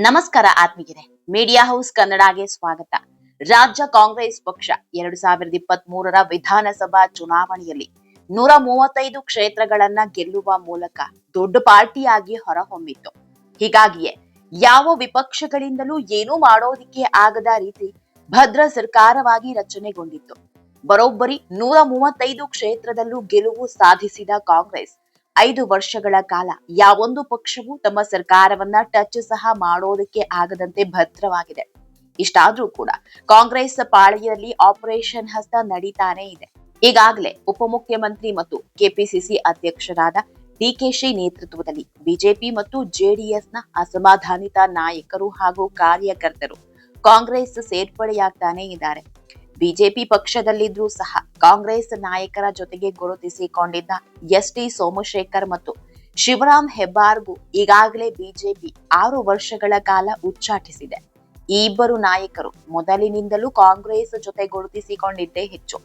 ನಮಸ್ಕಾರ ಆತ್ಮೀಯರೇ, media house ಕನ್ನಡಗೆ ಸ್ವಾಗತ. ರಾಜ್ಯ ಕಾಂಗ್ರೆಸ್ ಪಕ್ಷ 2023ರ ವಿಧಾನಸಭಾ ಚುನಾವಣೆಯಲ್ಲಿ 135 ಕ್ಷೇತ್ರಗಳನ್ನ ಗೆಲ್ಲುವ ಮೂಲಕ ದೊಡ್ಡ ಪಾರ್ಟಿಯಾಗಿ ಹೊರಹೊಮ್ಮಿತ್ತು. ಹೀಗಾಗಿಯೇ ಯಾವ ವಿಪಕ್ಷಗಳಿಂದಲೂ ಏನೂ ಮಾಡೋದಿಕ್ಕೆ ಆಗದ ರೀತಿ ಭದ್ರ ಸರ್ಕಾರವಾಗಿ ರಚನೆಗೊಂಡಿತ್ತು. ಬರೋಬ್ಬರಿ 135 ಕ್ಷೇತ್ರದಲ್ಲೂ ಗೆಲುವು ಸಾಧಿಸಿದ ಕಾಂಗ್ರೆಸ್ 5 ವರ್ಷಗಳ ಕಾಲ ಯಾವೊಂದು ಪಕ್ಷವೂ ತಮ್ಮ ಸರ್ಕಾರವನ್ನ ಟಚ್ ಸಹ ಮಾಡೋದಕ್ಕೆ ಆಗದಂತೆ ಭದ್ರವಾಗಿದೆ. ಇಷ್ಟಾದ್ರೂ ಕೂಡ ಕಾಂಗ್ರೆಸ್ ಪಾಳೆಯಲ್ಲಿ ಆಪರೇಷನ್ ಹಸ್ತ ನಡೀತಾನೆ ಇದೆ. ಈಗಾಗಲೇ ಉಪಮುಖ್ಯಮಂತ್ರಿ ಮತ್ತು ಕೆಪಿಸಿಸಿ ಅಧ್ಯಕ್ಷರಾದ ಡಿಕೆಶಿ ನೇತೃತ್ವದಲ್ಲಿ ಬಿಜೆಪಿ ಮತ್ತು ಜೆಡಿಎಸ್ನ ಅಸಮಾಧಾನಿತ ನಾಯಕರು ಹಾಗೂ ಕಾರ್ಯಕರ್ತರು ಕಾಂಗ್ರೆಸ್ ಸೇರ್ಪಡೆಯಾಗ್ತಾನೆ ಇದ್ದಾರೆ. ಬಿಜೆಪಿ ಪಕ್ಷದಲ್ಲಿದ್ರೂ ಸಹ ಕಾಂಗ್ರೆಸ್ ನಾಯಕರ ಜೊತೆಗೆ ಗುರುತಿಸಿಕೊಂಡಿದ್ದ ಎಸ್.ಟಿ. ಸೋಮಶೇಖರ್ ಮತ್ತು ಶಿವರಾಮ್ ಹೆಬ್ಬಾರ್ಗೂ ಈಗಾಗಲೇ ಬಿಜೆಪಿ 6 ವರ್ಷಗಳ ಕಾಲ ಉಚ್ಚಾಟಿಸಿದೆ. ಈ ಇಬ್ಬರು ನಾಯಕರು ಮೊದಲಿನಿಂದಲೂ ಕಾಂಗ್ರೆಸ್ ಜೊತೆ ಗುರುತಿಸಿಕೊಂಡಿದ್ದೇ ಹೆಚ್ಚು.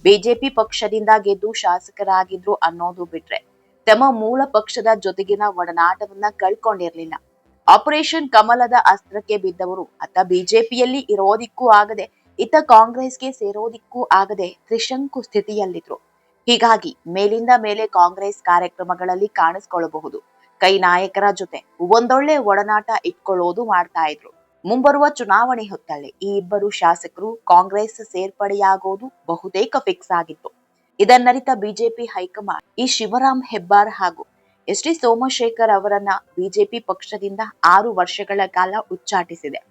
ಬಿಜೆಪಿ ಪಕ್ಷದಿಂದ ಗೆದ್ದು ಶಾಸಕರಾಗಿದ್ರು ಅನ್ನೋದು ಬಿಟ್ರೆ ತಮ್ಮ ಮೂಲ ಪಕ್ಷದ ಜೊತೆಗಿನ ಒಡನಾಟವನ್ನ ಕಳ್ಕೊಂಡಿರ್ಲಿಲ್ಲ. ಆಪರೇಷನ್ ಕಮಲದ ಅಸ್ತ್ರಕ್ಕೆ ಬಿದ್ದವರು ಅತ್ತ ಬಿಜೆಪಿಯಲ್ಲಿ ಇರೋದಿಕ್ಕೂ ಆಗದೆ ಇತ್ತ ಕಾಂಗ್ರೆಸ್ಗೆ ಸೇರೋದಿಕ್ಕೂ ಆಗದೆ ತ್ರಿಶಂಕು ಸ್ಥಿತಿಯಲ್ಲಿದ್ರು. ಹೀಗಾಗಿ ಮೇಲಿಂದ ಮೇಲೆ ಕಾಂಗ್ರೆಸ್ ಕಾರ್ಯಕ್ರಮಗಳಲ್ಲಿ ಕಾಣಿಸ್ಕೊಳ್ಳಬಹುದು. ಕೈ ನಾಯಕರ ಜೊತೆ ಒಂದೊಳ್ಳೆ ಒಡನಾಟ ಇಟ್ಕೊಳ್ಳೋದು ಮಾಡ್ತಾ ಇದ್ರು. ಮುಂಬರುವ ಚುನಾವಣೆ ಹೊತ್ತಲ್ಲಿ ಈ ಇಬ್ಬರು ಶಾಸಕರು ಕಾಂಗ್ರೆಸ್ ಸೇರ್ಪಡೆಯಾಗೋದು ಬಹುತೇಕ ಫಿಕ್ಸ್ ಆಗಿತ್ತು. ಇದನ್ನರಿತ ಬಿಜೆಪಿ ಹೈಕಮಾಂಡ್ ಈ ಶಿವರಾಮ್ ಹೆಬ್ಬಾರ್ ಹಾಗೂ ಎಸ್.ಟಿ. ಸೋಮಶೇಖರ್ ಅವರನ್ನ ಬಿಜೆಪಿ ಪಕ್ಷದಿಂದ 6 ವರ್ಷಗಳ ಕಾಲ ಉಚ್ಚಾಟಿಸಿದೆ.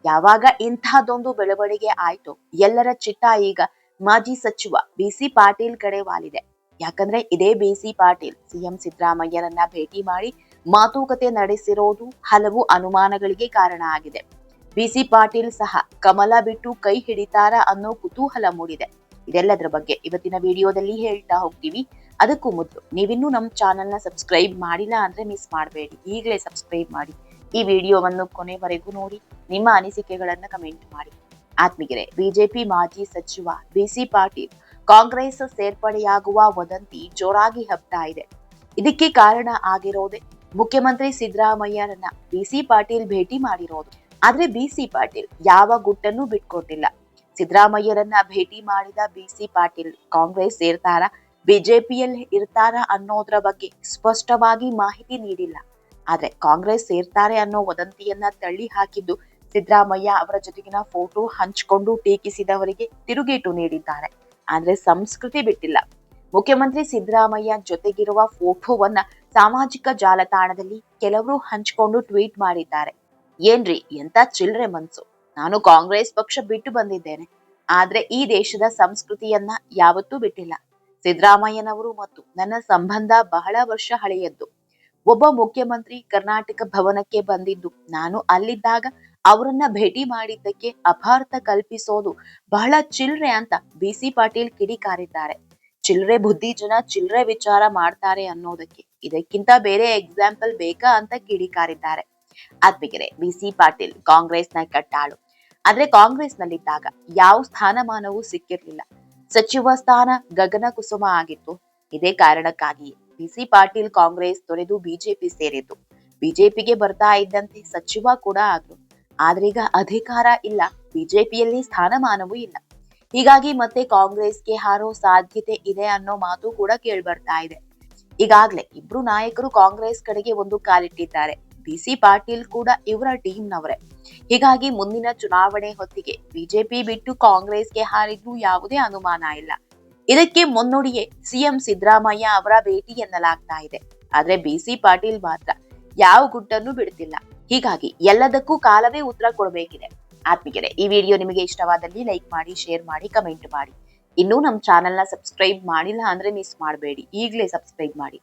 ಯಾವಾಗ ಇಂತಹದೊಂದು ಬೆಳವಣಿಗೆ ಆಯ್ತು, ಎಲ್ಲರ ಚಿತ್ತ ಈಗ ಮಾಜಿ ಸಚಿವ ಬಿ.ಸಿ. ಪಾಟೀಲ್ ಕಡೆ ವಾಲಿದೆ. ಯಾಕಂದ್ರೆ ಇದೇ ಬಿ.ಸಿ. ಪಾಟೀಲ್ ಸಿಎಂ ಸಿದ್ದರಾಮಯ್ಯರನ್ನ ಭೇಟಿ ಮಾಡಿ ಮಾತುಕತೆ ನಡೆಸಿರೋದು ಹಲವು ಅನುಮಾನಗಳಿಗೆ ಕಾರಣ ಆಗಿದೆ. ಬಿ.ಸಿ. ಪಾಟೀಲ್ ಸಹ ಕಮಲ ಬಿಟ್ಟು ಕೈ ಹಿಡಿತಾರ ಅನ್ನೋ ಕುತೂಹಲ ಮೂಡಿದೆ. ಇದೆಲ್ಲದರ ಬಗ್ಗೆ ಇವತ್ತಿನ ವಿಡಿಯೋದಲ್ಲಿ ಹೇಳ್ತಾ ಹೋಗ್ತೀವಿ. ಅದಕ್ಕೂ ಮೊದಲು ನೀವಿನ್ನೂ ನಮ್ಮ ಚಾನೆಲ್ನ ಸಬ್ಸ್ಕ್ರೈಬ್ ಮಾಡಿಲ್ಲ ಅಂದ್ರೆ ಮಿಸ್ ಮಾಡಬೇಡಿ, ಈಗಲೇ ಸಬ್ಸ್ಕ್ರೈಬ್ ಮಾಡಿ. ಈ ವಿಡಿಯೋವನ್ನು ಕೊನೆವರೆಗೂ ನೋಡಿ, ನಿಮ್ಮ ಅನಿಸಿಕೆಗಳನ್ನ ಕಮೆಂಟ್ ಮಾಡಿ. ಆತ್ಮೀಯರೇ, ಬಿಜೆಪಿ ಮಾಜಿ ಸಚಿವ ಬಿ.ಸಿ. ಪಾಟೀಲ್ ಕಾಂಗ್ರೆಸ್ ಸೇರ್ಪಡೆಯಾಗುವ ವದಂತಿ ಜೋರಾಗಿ ಹಬ್ತಾ ಇದೆ. ಇದಕ್ಕೆ ಕಾರಣ ಆಗಿರೋದೇ ಮುಖ್ಯಮಂತ್ರಿ ಸಿದ್ದರಾಮಯ್ಯರನ್ನ ಬಿ.ಸಿ. ಪಾಟೀಲ್ ಭೇಟಿ ಮಾಡಿರೋದು. ಆದ್ರೆ ಬಿ.ಸಿ. ಪಾಟೀಲ್ ಯಾವ ಗುಟ್ಟನ್ನು ಬಿಟ್ಕೊಟ್ಟಿಲ್ಲ. ಸಿದ್ದರಾಮಯ್ಯರನ್ನ ಭೇಟಿ ಮಾಡಿದ ಬಿ.ಸಿ. ಪಾಟೀಲ್ ಕಾಂಗ್ರೆಸ್ ಸೇರ್ತಾರ, ಬಿಜೆಪಿಯಲ್ಲಿ ಇರ್ತಾರ ಅನ್ನೋದ್ರ ಬಗ್ಗೆ ಸ್ಪಷ್ಟವಾಗಿ ಮಾಹಿತಿ ನೀಡಿಲ್ಲ. ಆದ್ರೆ ಕಾಂಗ್ರೆಸ್ ಸೇರ್ತಾರೆ ಅನ್ನೋ ವದಂತಿಯನ್ನ ತಳ್ಳಿ ಹಾಕಿದ್ದು ಸಿದ್ದರಾಮಯ್ಯ ಅವರ ಜೊತೆಗಿನ ಫೋಟೋ ಹಂಚಿಕೊಂಡು ಟೀಕಿಸಿದವರಿಗೆ ತಿರುಗೇಟು ನೀಡಿದ್ದಾರೆ. ಆದ್ರೆ ಸಂಸ್ಕೃತಿ ಬಿಟ್ಟಿಲ್ಲ. ಮುಖ್ಯಮಂತ್ರಿ ಸಿದ್ದರಾಮಯ್ಯ ಜೊತೆಗಿರುವ ಫೋಟೋವನ್ನ ಸಾಮಾಜಿಕ ಜಾಲತಾಣದಲ್ಲಿ ಕೆಲವರು ಹಂಚಿಕೊಂಡು ಟ್ವೀಟ್ ಮಾಡಿದ್ದಾರೆ. ಏನ್ರಿ ಎಂತ ಚಿಲ್ರೆ ಮನ್ಸು, ನಾನು ಕಾಂಗ್ರೆಸ್ ಪಕ್ಷ ಬಿಟ್ಟು ಬಂದಿದ್ದೇನೆ, ಆದ್ರೆ ಈ ದೇಶದ ಸಂಸ್ಕೃತಿಯನ್ನ ಯಾವತ್ತೂ ಬಿಟ್ಟಿಲ್ಲ. ಸಿದ್ದರಾಮಯ್ಯನವರು ಮತ್ತು ನನ್ನ ಸಂಬಂಧ ಬಹಳ ವರ್ಷ ಹಳೆಯದ್ದು. ಒಬ್ಬ ಮುಖ್ಯಮಂತ್ರಿ ಕರ್ನಾಟಕ ಭವನಕ್ಕೆ ಬಂದಿದ್ದು ನಾನು ಅಲ್ಲಿದ್ದಾಗ ಅವರನ್ನ ಭೇಟಿ ಮಾಡಿದ್ದಕ್ಕೆ ಅಪಾರ್ಥ ಕಲ್ಪಿಸೋದು ಬಹಳ ಚಿಲ್ರೆ ಅಂತ ಬಿ.ಸಿ. ಪಾಟೀಲ್ ಕಿಡಿಕಾರಿದ್ದಾರೆ. ಚಿಲ್ರೆ ಬುದ್ಧಿ ಜನ ಚಿಲ್ರೆ ವಿಚಾರ ಮಾಡ್ತಾರೆ ಅನ್ನೋದಕ್ಕೆ ಇದಕ್ಕಿಂತ ಬೇರೆ ಎಕ್ಸಾಂಪಲ್ ಬೇಕಾ ಅಂತ ಕಿಡಿಕಾರಿದ್ದಾರೆ. ಆತ್ಮೀಯರೇ, ಬಿ.ಸಿ. ಪಾಟೀಲ್ ಕಾಂಗ್ರೆಸ್ನ ಕಟ್ಟಾಳು. ಆದ್ರೆ ಕಾಂಗ್ರೆಸ್ ನಲ್ಲಿದ್ದಾಗ ಯಾವ ಸ್ಥಾನಮಾನವೂ ಸಿಕ್ಕಿರ್ಲಿಲ್ಲ. ಸಚಿವ ಸ್ಥಾನ ಗಗನ ಕುಸುಮ ಆಗಿತ್ತು. ಇದೇ ಕಾರಣಕ್ಕಾಗಿಯೇ ಬಿ.ಸಿ. ಪಾಟೀಲ್ ಕಾಂಗ್ರೆಸ್ ತೊರೆದು ಬಿಜೆಪಿ ಸೇರಿದ್ದು. ಬಿಜೆಪಿಗೆ ಬರ್ತಾ ಇದ್ದಂತೆ ಸಚಿವ ಕೂಡ ಆದ್ರು. ಆದ್ರೀಗ ಅಧಿಕಾರ ಇಲ್ಲ, ಬಿಜೆಪಿಯಲ್ಲಿ ಸ್ಥಾನಮಾನವೂ ಇಲ್ಲ. ಹೀಗಾಗಿ ಮತ್ತೆ ಕಾಂಗ್ರೆಸ್ಗೆ ಹಾರೋ ಸಾಧ್ಯತೆ ಇದೆ ಅನ್ನೋ ಮಾತು ಕೂಡ ಕೇಳ್ಬರ್ತಾ ಇದೆ. ಈಗಾಗ್ಲೇ ಇಬ್ರು ನಾಯಕರು ಕಾಂಗ್ರೆಸ್ ಕಡೆಗೆ ಒಂದು ಕಾಲಿಟ್ಟಿದ್ದಾರೆ. ಬಿ.ಸಿ. ಪಾಟೀಲ್ ಕೂಡ ಇವರ ಟೀಮ್ನವರೇ. ಹೀಗಾಗಿ ಮುಂದಿನ ಚುನಾವಣೆ ಹೊತ್ತಿಗೆ ಬಿಜೆಪಿ ಬಿಟ್ಟು ಕಾಂಗ್ರೆಸ್ಗೆ ಹಾರಿದ್ರೂ ಯಾವುದೇ ಅನುಮಾನ ಇಲ್ಲ. ಇದಕ್ಕೆ ಮುನ್ನುಡಿಯೇ ಸಿಎಂ ಸಿದ್ದರಾಮಯ್ಯ ಅವರ ಭೇಟಿ ಎನ್ನಲಾಗ್ತಾ ಇದೆ. ಆದ್ರೆ ಬಿ.ಸಿ. ಪಾಟೀಲ್ ಮಾತ್ರ ಯಾವ ಗುಟ್ಟನ್ನು ಬಿಡ್ತಿಲ್ಲ. ಹೀಗಾಗಿ ಎಲ್ಲದಕ್ಕೂ ಕಾಲವೇ ಉತ್ತರ ಕೊಡಬೇಕಿದೆ. ಆತ್ಮೀಯರೇ, ಈ ವಿಡಿಯೋ ನಿಮಗೆ ಇಷ್ಟವಾದಲ್ಲಿ ಲೈಕ್ ಮಾಡಿ, ಶೇರ್ ಮಾಡಿ, ಕಮೆಂಟ್ ಮಾಡಿ. ಇನ್ನೂ ನಮ್ಮ ಚಾನೆಲ್ನ ಸಬ್ಸ್ಕ್ರೈಬ್ ಮಾಡಿಲ್ಲ ಅಂದ್ರೆ ಮಿಸ್ ಮಾಡಬೇಡಿ, ಈಗಲೇ ಸಬ್ಸ್ಕ್ರೈಬ್ ಮಾಡಿ.